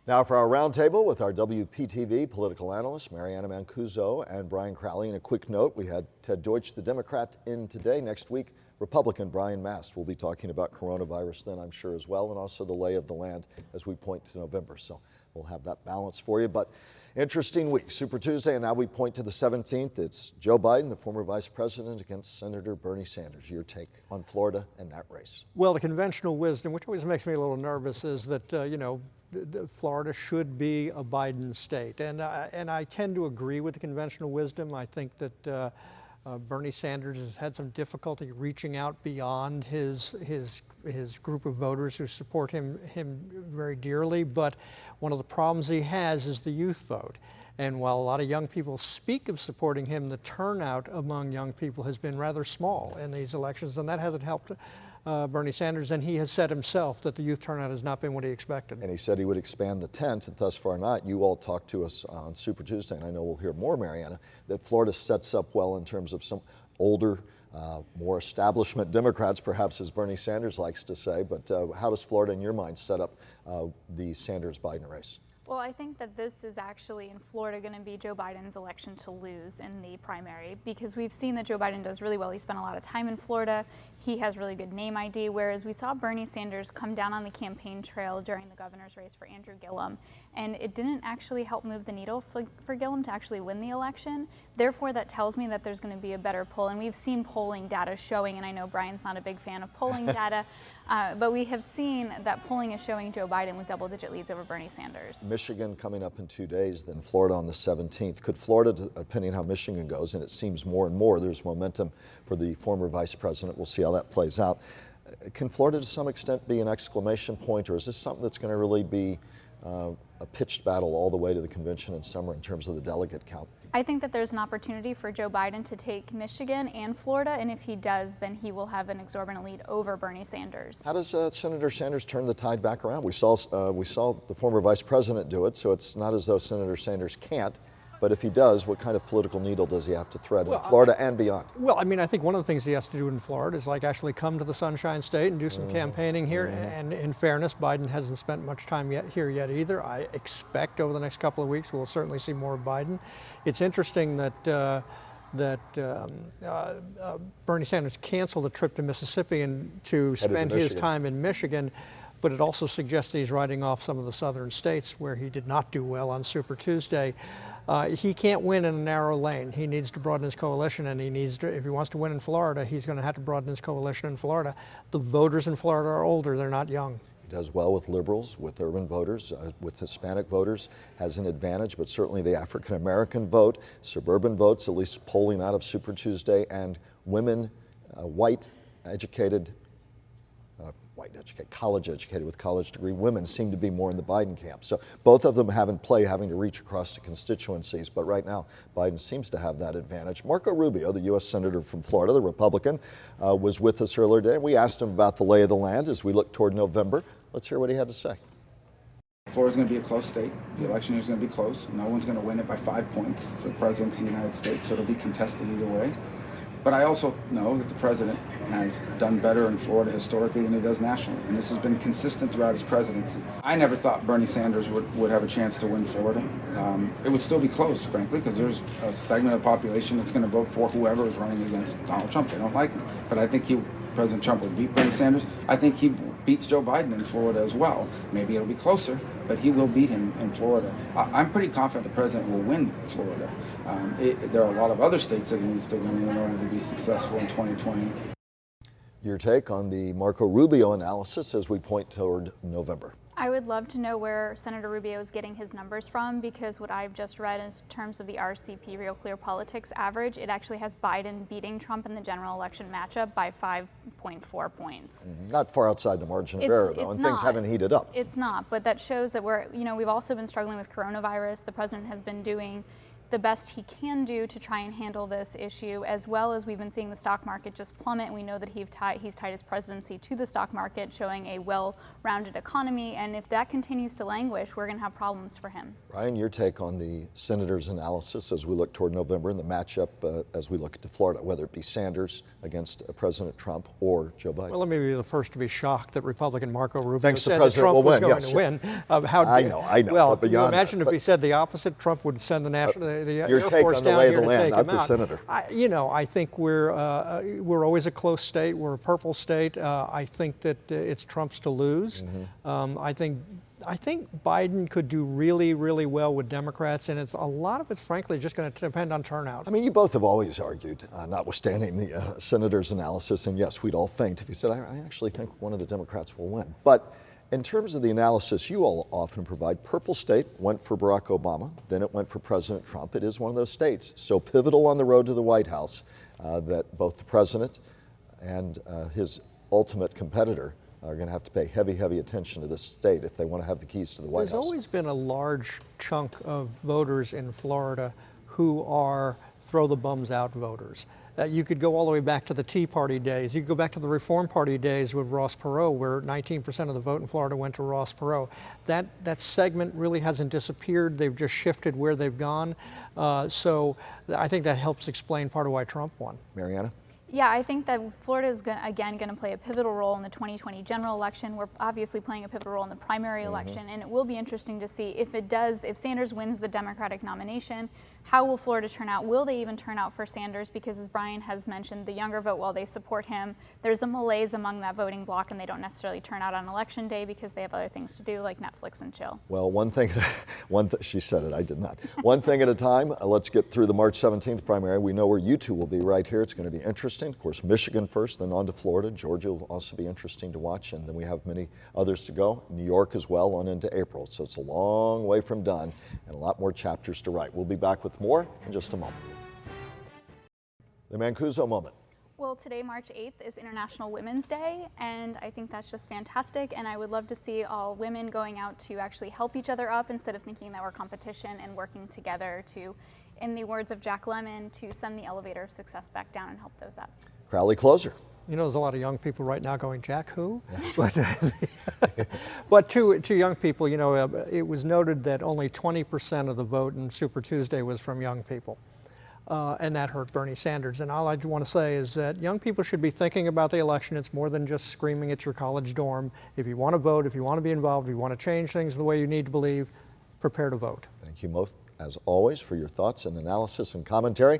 Now for our roundtable with our WPTV political analysts, Mary Anna Mancuso and Brian Crowley. And a quick note, we had Ted Deutsch, the Democrat, in today. Next week, Republican Brian Mast will be talking about coronavirus then, I'm sure, as well, and also the lay of the land as we point to November. So we'll have that balance for you. But interesting week, Super Tuesday, and now we point to the 17th. It's Joe Biden, the former vice president, against Senator Bernie Sanders. Your take on Florida and that race? Well, the conventional wisdom, which always makes me a little nervous, is that, Florida should be a Biden state. And I tend to agree with the conventional wisdom. I think that Bernie Sanders has had some difficulty reaching out beyond his group of voters who support him very dearly. But one of the problems he has is the youth vote. And while a lot of young people speak of supporting him, the turnout among young people has been rather small in these elections, and that hasn't helped Bernie Sanders, and he has said himself that the youth turnout has not been what he expected. And he said he would expand the tent, and thus far not. You all talked to us on Super Tuesday, and I know we'll hear more, Mariana, that Florida sets up well in terms of some older, more establishment Democrats, perhaps, as Bernie Sanders likes to say. But how does Florida, in your mind, set up the Sanders-Biden race? Well, I think that this is actually in Florida going to be Joe Biden's election to lose in the primary, because we've seen that Joe Biden does really well. He spent a lot of time in Florida. He has really good name ID, whereas we saw Bernie Sanders come down on the campaign trail during the governor's race for Andrew Gillum, and it didn't actually help move the needle for Gillum to actually win the election. Therefore, that tells me that there's going to be a better poll, and we've seen polling data showing, and I know Brian's not a big fan of polling data, but we have seen that polling is showing Joe Biden with double-digit leads over Bernie Sanders. Michigan coming up in 2 days, then Florida on the 17th. Could Florida, depending on how Michigan goes, and it seems more and more there's momentum for the former vice president, we'll see how that plays out. Can Florida to some extent be an exclamation point, or is this something that's going to really be a pitched battle all the way to the convention in summer in terms of the delegate count? I think that there's an opportunity for Joe Biden to take Michigan and Florida, and if he does, then he will have an exorbitant lead over Bernie Sanders. How does Senator Sanders turn the tide back around? We saw the former vice president do it, so it's not as though Senator Sanders can't. But if he does, what kind of political needle does he have to thread in Florida and beyond? Well, I mean, I think one of the things he has to do in Florida is actually come to the Sunshine State and do some campaigning here. And in fairness, Biden hasn't spent much time here yet either. I expect over the next couple of weeks we'll certainly see more of Biden. It's interesting that Bernie Sanders canceled a trip to Mississippi and to spend his time in Michigan. But it also suggests that he's riding off some of the southern states where he did not do well on Super Tuesday. He can't win in a narrow lane. He needs to broaden his coalition, and he needs to, if he wants to win in Florida, he's going to have to broaden his coalition in Florida. The voters in Florida are older, they're not young. He does well with liberals, with urban voters, with Hispanic voters, has an advantage, but certainly the African-American vote, suburban votes, at least polling out of Super Tuesday, and women, college educated with college degree women seem to be more in the Biden camp. So both of them have in play having to reach across to constituencies, but right now Biden seems to have that advantage. Marco Rubio, the U.S. Senator from Florida, the Republican, was with us earlier today, and we asked him about the lay of the land as we look toward November. Let's hear what he had to say. Florida's going to be a close state. The election is going to be close. No one's going to win it by 5 points for the presidency of the United States, so it'll be contested either way. But I also know that the president has done better in Florida historically than he does nationally, and this has been consistent throughout his presidency. I never thought Bernie Sanders would have a chance to win Florida. It would still be close, frankly, because there's a segment of the population that's going to vote for whoever is running against Donald Trump. They don't like him. But I think President Trump will beat Bernie Sanders. I think he beats Joe Biden in Florida as well. Maybe it'll be closer, but he will beat him in Florida. I'm pretty confident the president will win Florida. There are a lot of other states that he needs to win in order to be successful in 2020. Your take on the Marco Rubio analysis as we point toward November? I would love to know where Senator Rubio is getting his numbers from, because what I've just read in terms of the RCP, Real Clear Politics average, it actually has Biden beating Trump in the general election matchup by 5.4 points. Not far outside the margin of error, though, and things haven't heated up. It's not, but that shows that we've also been struggling with coronavirus. The president has been doing the best he can do to try and handle this issue, as well as we've been seeing the stock market just plummet. We know that he's tied his presidency to the stock market, showing a well-rounded economy, and if that continues to languish, we're going to have problems for him. Ryan, your take on the senator's analysis as we look toward November and the matchup as we look to Florida, whether it be Sanders against President Trump or Joe Biden? Well, let me be the first to be shocked that Republican Marco Rubio Thinks the said that president Trump will was win, going yes. to win. I know. Well, but can you beyond imagine that, if he said the opposite? Trump would send the your Air take Force on the down lay of here the to land, take not him the out. senator. I think we're always a close state. We're a purple state. I think that it's Trump's to lose. I think Biden could do really, really well with Democrats, and a lot of it's frankly just going to depend on turnout. I mean, you both have always argued, notwithstanding the senator's analysis, and yes, we'd all faint if he said, I actually think one of the Democrats will win. But in terms of the analysis you all often provide, purple state went for Barack Obama, then it went for President Trump. It is one of those states so pivotal on the road to the White House that both the president and his ultimate competitor are going to have to pay heavy, heavy attention to this state if they want to have the keys to the White House. There's always been a large chunk of voters in Florida who are throw the bums out voters. You could go all the way back to the Tea Party days. You could go back to the Reform Party days with Ross Perot, where 19% of the vote in Florida went to Ross Perot. That segment really hasn't disappeared. They've just shifted where they've gone. So I think that helps explain part of why Trump won. Mary Anna? Yeah, I think that Florida is again going to play a pivotal role in the 2020 general election. We're obviously playing a pivotal role in the primary election, and it will be interesting to see if Sanders wins the Democratic nomination, how will Florida turn out? Will they even turn out for Sanders? Because as Brian has mentioned, the younger vote, while they support him, there's a malaise among that voting bloc, and they don't necessarily turn out on election day because they have other things to do, like Netflix and chill. Well, she said it, I did not. One thing at a time. Let's get through the March 17th primary. We know where you two will be right here. It's going to be interesting. Of course, Michigan first, then on to Florida. Georgia will also be interesting to watch, and then we have many others to go. New York as well on into April. So it's a long way from done and a lot more chapters to write. We'll be back with more in just a moment. The Mancuso moment. Well, today, March 8th, is International Women's Day, and I think that's just fantastic, and I would love to see all women going out to actually help each other up instead of thinking that we're competition, and working together to, in the words of Jack Lemmon, to send the elevator of success back down and help those up. Crowley closer. You know, there's a lot of young people right now going, Jack who? But to young people, you know, it was noted that only 20% of the vote in Super Tuesday was from young people. And that hurt Bernie Sanders. And all I want to say is that young people should be thinking about the election. It's more than just screaming at your college dorm. If you want to vote, if you want to be involved, if you want to change things the way you need to believe, prepare to vote. Thank you both, as always, for your thoughts and analysis and commentary.